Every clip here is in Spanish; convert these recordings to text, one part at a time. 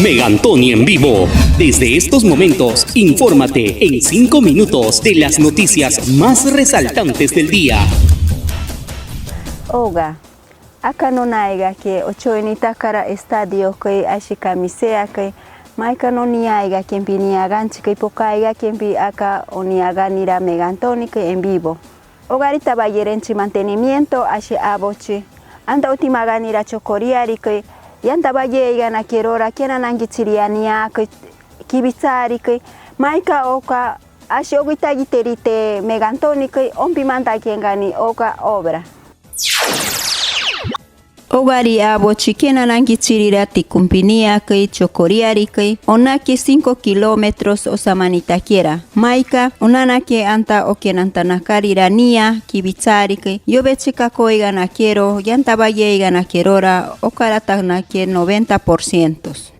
Megantoni en vivo. Desde estos momentos, infórmate en 5 minutos de las noticias más resaltantes del día. Oga, acá no naiga que ocho en Itakara estadio que ashi camisea que maika no niaiga quien piniagan chica y pocaiga quien pi acá oniagan ira Megantoni que en vivo. Ogarita bayerenchi mantenimiento ashi abochi. Anda última ganira chocoriari que yanta bayega na kirora kena nangichiriania que kibitsari que maika oka ashi ogita giterite Megantoni que ompimanta quien gani oka obra. Ogari abo chiquena nangichirira tikumpinia que chocoriari que onake 5 kilómetros osamanita quiera. Maika onana que anta okenanta nakarira nia kibitsari que yobechica coiga na quiero yanta bayega na quierora okarata na que 90%.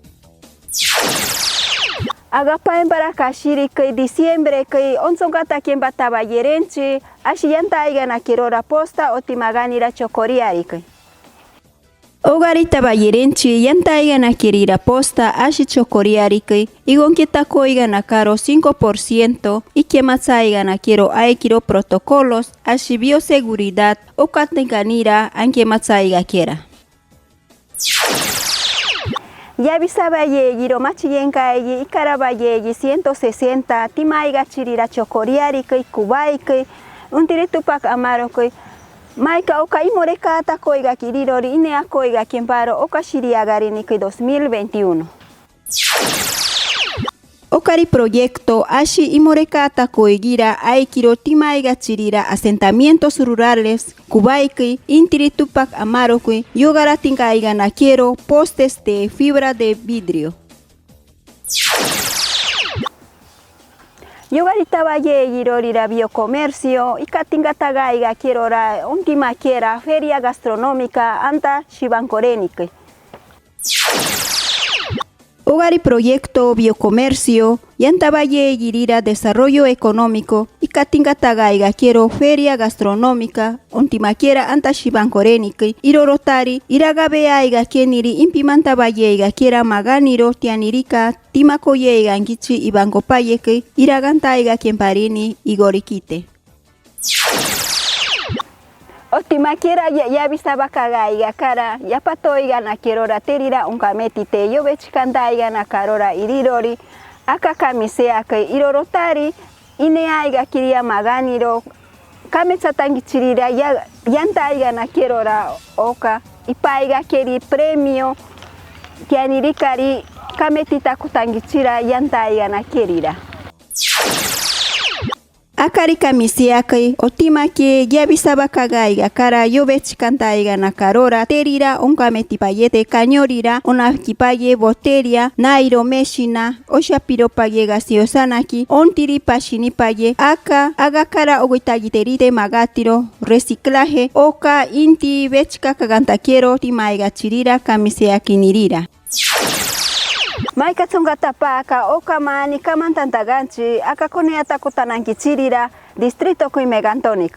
Agapa en Barakashiri que diciembre que onsongata quien bataba yerenchi ashiyanta aiga na quierora posta otimaganira chocoriari que. Ogarita bayerenchi yanta iga na kirira posta ashi chocoriari que igon kita coiga na caro 5% y que matza iga na quiero aikiro protocolos ashi bioseguridad o katenganira anke matza iga quiera. Ya bisaba yegiro machiyenka y ikaraba yegi 160 timaiga chirira chocoriari que kubai que un tiritupak amaro que Maika oka imoreka ata koiga kirirori inea koiga kiemparo oka shiriagarini que 2021. Okari proyecto ashi imoreka ata koigira aikiro timaiga chirira asentamientos rurales kubaiki intiritupak amarokui yogaratinga aiga naquiero postes de fibra de vidrio. Yogarita valle girorira biocomercio y katingatagaiga quierora última quiera feria gastronómica anta shibancorenike. Ogari proyecto biocomercio yanta valle girira desarrollo económico y katingatagaiga quiero feria gastronómica última quiera anta shibancorenike irorotari iragabea iga keniri impimanta valle iga quiera maganiro tianirika timakoyeiga ngichi ibangopayeke iraganta iga quiemparini igorikite. Otima quiera ya visaba cagaiga cara ya patoiga na quierora terira un cametite yo bechikandaiga na carora irirori aka camisea que irorotari ineaiga kiria maganiro kametsatangi chirira ya yantaiga na quierora oka ipaiga keri premio kianirikari kametita kutangichira yantaiga na querira. Akari kamisia que otima que ya bisaba cagaiga cara yo bechikantaiga na carora terira un kametipayete cañorira una kipaye boteria nairo meshina osha piropaye gasiosanaki ontiri pashinipaye aka agakara oguitagiterite magatiro reciclaje oka inti bechika kagantaquiero timaiga chirira kamisia kinirira. Maika tsongatapa aka oka mani kamantantaganchi aka koneata kotanankichirira distrito kui Megantoni.